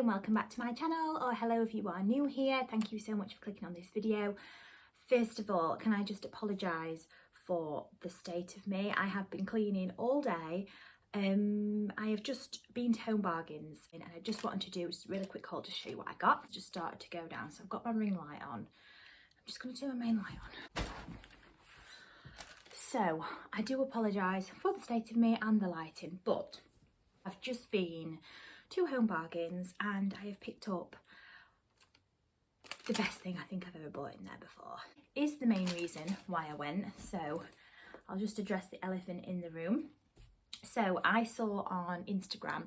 and welcome back to my channel, or hello if you are new here. Thank you so much for clicking on this video. First of all, can I just apologise for the state of me? I have been cleaning all day. I have just been to Home Bargains and I just wanted to do just a really quick haul to show you what I got. It's just started to go down, so I've got my ring light on. I'm just going to turn my main light on. So I do apologise for the state of me and the lighting, but I've just been to Home Bargains and I have picked up the best thing I think I've ever bought in there before. Is the main reason why I went, so I'll just address the elephant in the room. So I saw on Instagram,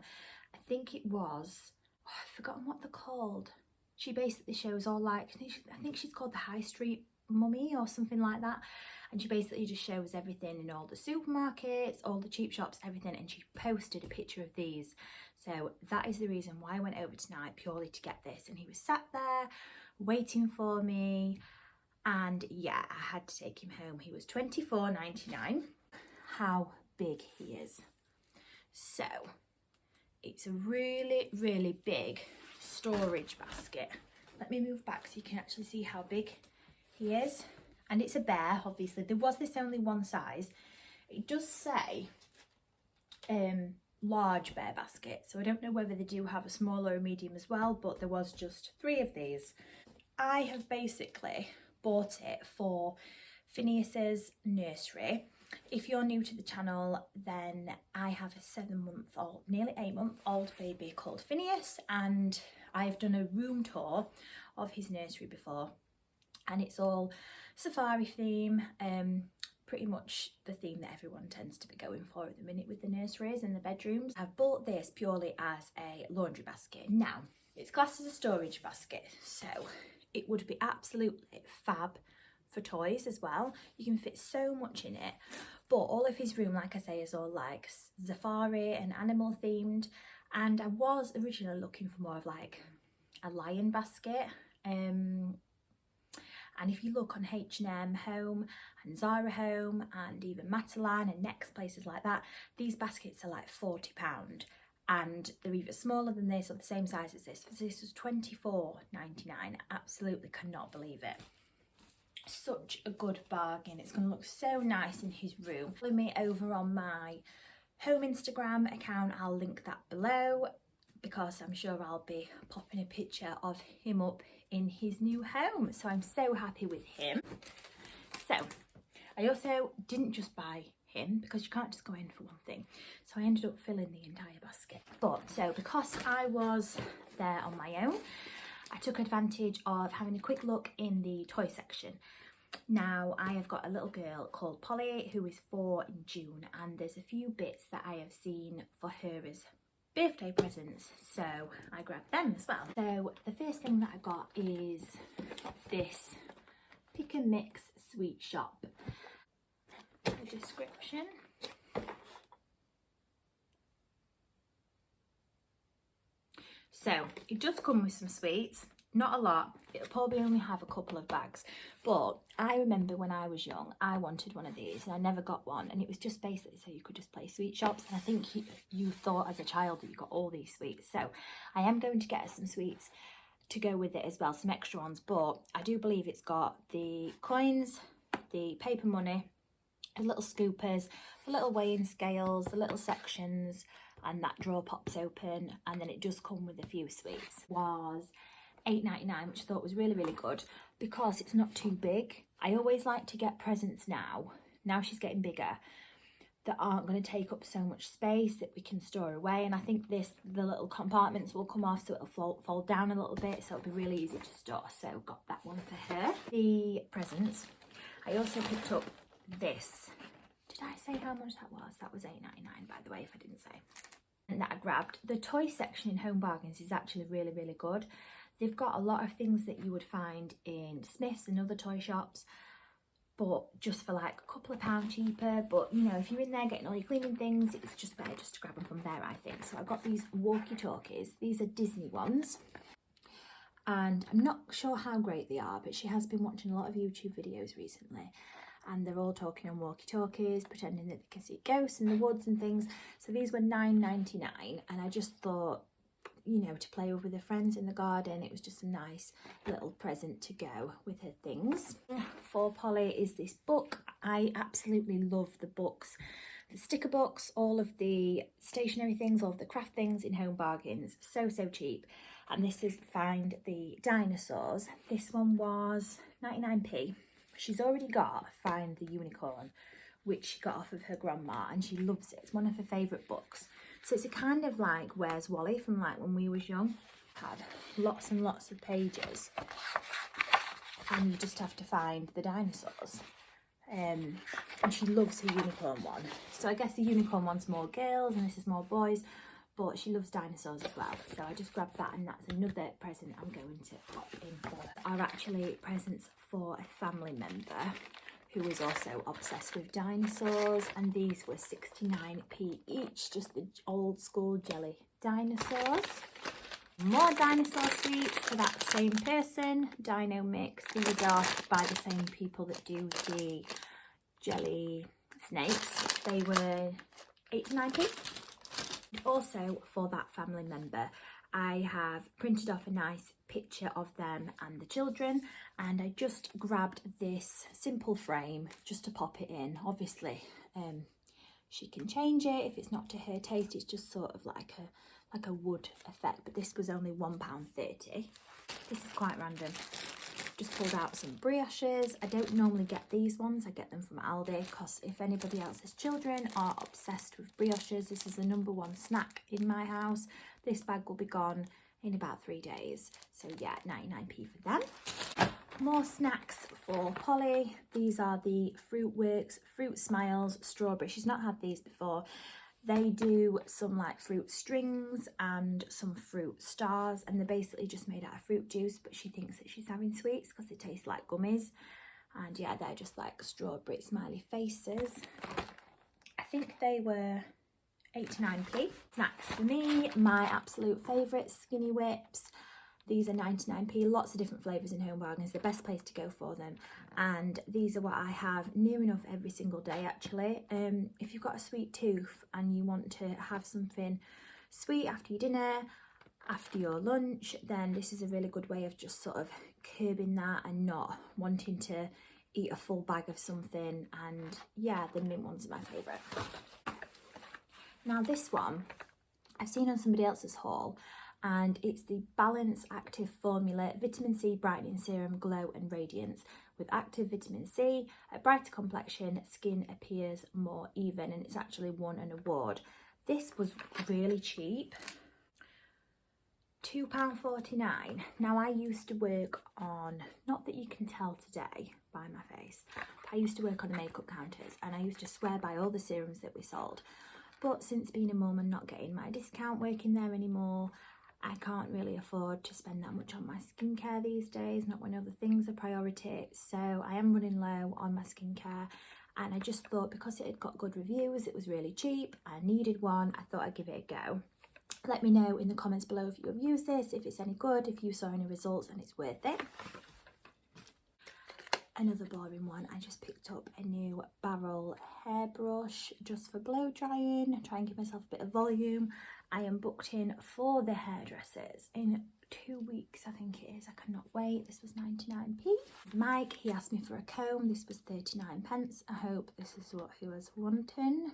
I think it was, I've forgotten what they're called. She basically shows all like, I think she's called the High Street Mummy or something like that. And she basically just shows everything in all the supermarkets, all the cheap shops, everything. And she posted a picture of these. So that is the reason why I went over tonight, purely to get this. And he was sat there waiting for me. And yeah, I had to take him home. He was $24.99. How big he is. So it's a really, really big storage basket. Let me move back so you can actually see how big he is. And it's a bear, obviously. There was this only one size. It does say large bear basket, so I don't know whether they do have a small or a medium as well, but there was just 3 of these. I have basically bought it for Phineas's nursery. If you're new to the channel, then I have a 7-month-old, nearly 8-month-old baby called Phineas, and I've done a room tour of his nursery before, and it's all safari theme, pretty much the theme that everyone tends to be going for at the minute with the nurseries and the bedrooms. I've bought this purely as a laundry basket. Now, it's classed as a storage basket, so it would be absolutely fab for toys as well. You can fit so much in it, but all of his room, like I say, is all like safari and animal themed, and I was originally looking for more of like a lion basket. And if you look on H&M Home and Zara Home and even Matalan and Next, places like that, these baskets are like £40, and they're either smaller than this or the same size as this. This was $24.99. Absolutely cannot believe it. Such a good bargain. It's going to look so nice in his room. Follow me over on my home Instagram account. I'll link that below, because I'm sure I'll be popping a picture of him up in his new home. So I'm so happy with him. So I also didn't just buy him, because you can't just go in for one thing. So I ended up filling the entire basket. But so because I was there on my own, I took advantage of having a quick look in the toy section. Now, I have got a little girl called Polly who is 4 in June, and there's a few bits that I have seen for her as birthday presents, so I grabbed them as well. So the first thing that I got is this Pick and Mix Sweet Shop. The description. So it does come with some sweets, not a lot. It'll probably only have a couple of bags, but I remember when I was young, I wanted one of these and I never got one, and it was just basically so you could just play sweet shops, and I think you thought as a child that you got all these sweets. So I am going to get some sweets to go with it as well, some extra ones, but I do believe it's got the coins, the paper money, the little scoopers, the little weighing scales, the little sections, and that drawer pops open, and then it does come with a few sweets. It was $8.99, which I thought was really, really good because it's not too big. I always like to get presents now she's getting bigger, that aren't going to take up so much space, that we can store away. And I think the little compartments will come off, so it'll fold down a little bit, so it'll be really easy to store. So got that one for her. The presents, I also picked up this. Did I say how much that was? That was $8.99, by the way, if I didn't say. And that I grabbed. The toy section in Home Bargains is actually really, really good. They've got a lot of things that you would find in Smith's and other toy shops, but just for like a couple of pounds cheaper. But you know, if you're in there getting all your cleaning things, it's just better just to grab them from there, I think. So I've got these walkie-talkies. These are Disney ones, and I'm not sure how great they are, but she has been watching a lot of YouTube videos recently, and they're all talking on walkie-talkies, pretending that they can see ghosts in the woods and things. So these were $9.99, and I just thought, you know, to play with her friends in the garden. It was just a nice little present to go with her things. For Polly is this book. I absolutely love the books. The sticker books, all of the stationery things, all of the craft things in Home Bargains. So cheap. And this is Find the Dinosaurs. This one was 99p. She's already got Find the Unicorn, which she got off of her grandma, and she loves it. It's one of her favourite books. So it's a kind of like Where's Wally from like when we was young. Had lots and lots of pages, and you just have to find the dinosaurs. And she loves her unicorn one. So I guess the unicorn one's more girls and this is more boys, but she loves dinosaurs as well. So I just grabbed that, and that's another present I'm going to pop in for her. Are actually presents for a family member who is also obsessed with dinosaurs, and these were 69p each, just the old school jelly dinosaurs. More dinosaur sweets for that same person, Dino Mix. These are by the same people that do the jelly snakes. They were 89p. Also for that family member, I have printed off a nice picture of them and the children, and I just grabbed this simple frame just to pop it in. Obviously she can change it if it's not to her taste. It's just sort of like a wood effect, but this was only £1.30. This is quite random. Just pulled out some brioches. I don't normally get these ones, I get them from Aldi, because if anybody else's children are obsessed with brioches, this is the #1 snack in my house. This bag will be gone in about 3 days. So yeah, 99p for them. More snacks for Polly. These are the Fruit Works Fruit Smiles Strawberry. She's not had these before. They do some like fruit strings and some fruit stars, and they're basically just made out of fruit juice, but she thinks that she's having sweets because they taste like gummies. And yeah, they're just like strawberry smiley faces. I think they were 89p. Snacks for me, my absolute favourite, Skinny Whips. These are 99p, lots of different flavours in Home Bargains, the best place to go for them. And these are what I have near enough every single day actually. If you've got a sweet tooth and you want to have something sweet after your dinner, after your lunch, then this is a really good way of just sort of curbing that and not wanting to eat a full bag of something. And yeah, the mint ones are my favourite. Now this one I've seen on somebody else's haul, and it's the Balance Active Formula Vitamin C Brightening Serum Glow and Radiance. With active vitamin C, a brighter complexion, skin appears more even, and it's actually won an award. This was really cheap, £2.49. Now I used to work on, not that you can tell today by my face, I used to work on the makeup counters, and I used to swear by all the serums that we sold. But since being a mum and not getting my discount working there anymore, I can't really afford to spend that much on my skincare these days, not when other things are priority. So I am running low on my skincare, and I just thought because it had got good reviews, it was really cheap, I needed one, I thought I'd give it a go. Let me know in the comments below if you have used this, if it's any good, if you saw any results and it's worth it. Another boring one, I just picked up a new barrel hairbrush just for blow drying, try and give myself a bit of volume. I am booked in for the hairdressers in 2 weeks, I think it is. I cannot wait. This was 99p. Mike, he asked me for a comb. This was 39p. I hope this is what he was wanting.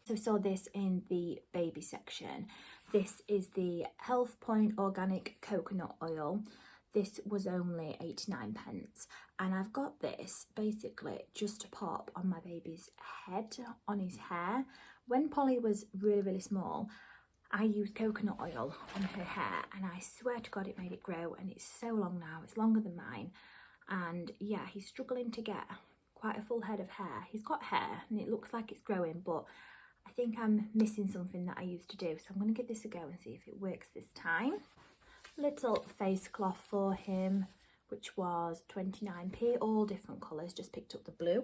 So we saw this in the baby section. This is the Health Point Organic Coconut Oil. This was only 89p, and I've got this basically just to pop on my baby's head, on his hair. When Polly was really small, I used coconut oil on her hair, and I swear to God it made it grow, and it's so long now, it's longer than mine. And yeah, he's struggling to get quite a full head of hair. He's got hair and it looks like it's growing, but I think I'm missing something that I used to do, so I'm going to give this a go and see if it works this time. Little face cloth for him, which was 29p, all different colours, just picked up the blue.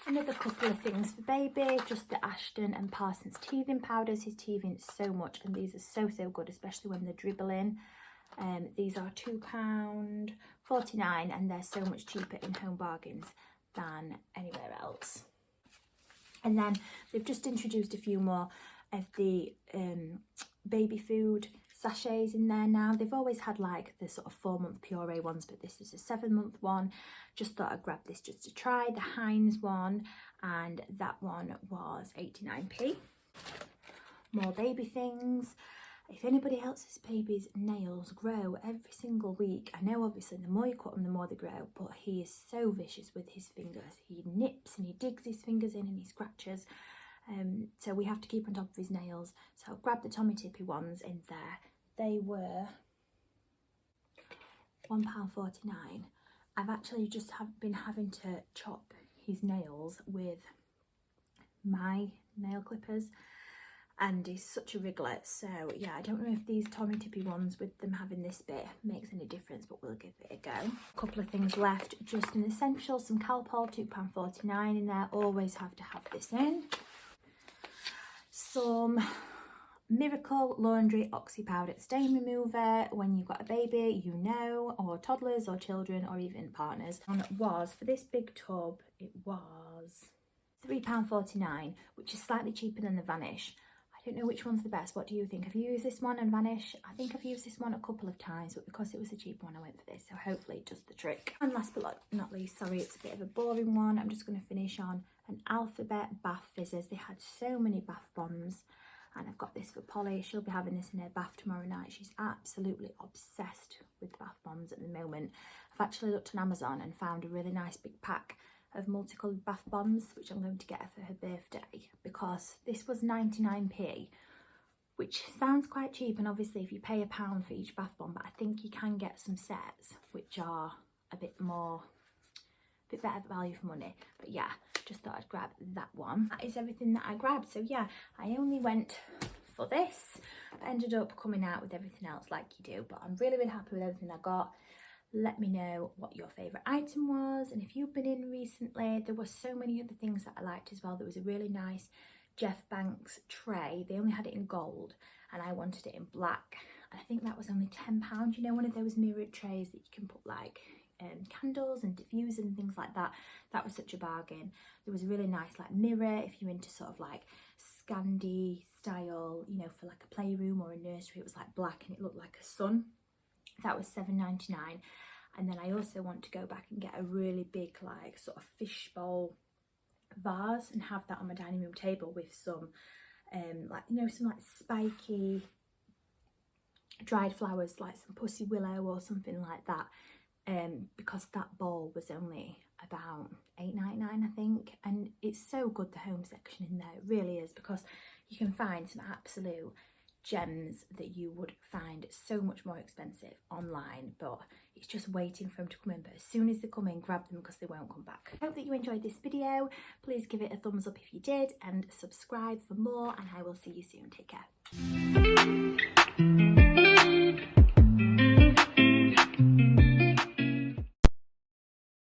Another couple of things for baby, just the Ashton and Parsons teething powders. He's teething so much, and these are so good, especially when they're dribbling. These are £2.49, and they're so much cheaper in Home Bargains than anywhere else. And then they've just introduced a few more of the baby food. sachets in there now. They've always had like the sort of 4-month puree ones, but this is a 7-month one. Just thought I'd grab this just to try. The Heinz one, and that one was 89p. More baby things. If anybody else's baby's nails grow every single week, I know obviously the more you cut them the more they grow, but he is so vicious with his fingers. He nips and he digs his fingers in and he scratches. So we have to keep on top of his nails. So I'll grab the Tommy Tippy ones in there. They were £1.49. I've actually just been having to chop his nails with my nail clippers, and he's such a wriggler. So yeah, I don't know if these Tommy Tippy ones with them having this bit makes any difference, but we'll give it a go. A couple of things left, just an essential, some Calpol, £2.49 in there. Always have to have this in. Some Miracle Laundry Oxy Powder Stain Remover. When you've got a baby, you know, or toddlers or children or even partners. And it was, for this big tub, it was £3.49, which is slightly cheaper than the Vanish. I don't know which one's the best. What do you think? Have you used this one and Vanish? I think I've used this one a couple of times, but because it was a cheap one, I went for this. So hopefully it does the trick. And last but not least, sorry, it's a bit of a boring one. I'm just going to finish on an Alphabet Bath Fizzers. They had so many bath bombs, and I've got this for Polly. She'll be having this in her bath tomorrow night. She's absolutely obsessed with bath bombs at the moment. I've actually looked on Amazon and found a really nice big pack of multicoloured bath bombs, which I'm going to get her for her birthday, because this was 99p, which sounds quite cheap, and obviously if you pay £1 for each bath bomb, but I think you can get some sets which are a bit better value for money. But yeah, just thought I'd grab that one. That is everything that I grabbed. So yeah, I only went for this, but ended up coming out with everything else like you do. But I'm really happy with everything I got. Let me know what your favourite item was, and if you've been in recently. There were so many other things that I liked as well. There was a really nice Jeff Banks tray. They only had it in gold and I wanted it in black, and I think that was only £10. You know, one of those mirrored trays that you can put like candles and diffusers and things like that. That was such a bargain. There was a really nice like mirror if you're into sort of like Scandi style, you know, for like a playroom or a nursery. It was like black and it looked like a sun. That was £7.99. And then I also want to go back and get a really big like sort of fishbowl vase and have that on my dining room table with some like, you know, some like spiky dried flowers, like some pussy willow or something like that, because that bowl was only about £8.99 I think, and it's so good, the home section in there, it really is, because you can find some absolute gems that you would find so much more expensive online, but it's just waiting for them to come in. But as soon as they come in, grab them because they won't come back. I hope that you enjoyed this video. Please give it a thumbs up if you did, and subscribe for more, and I will see you soon. Take care.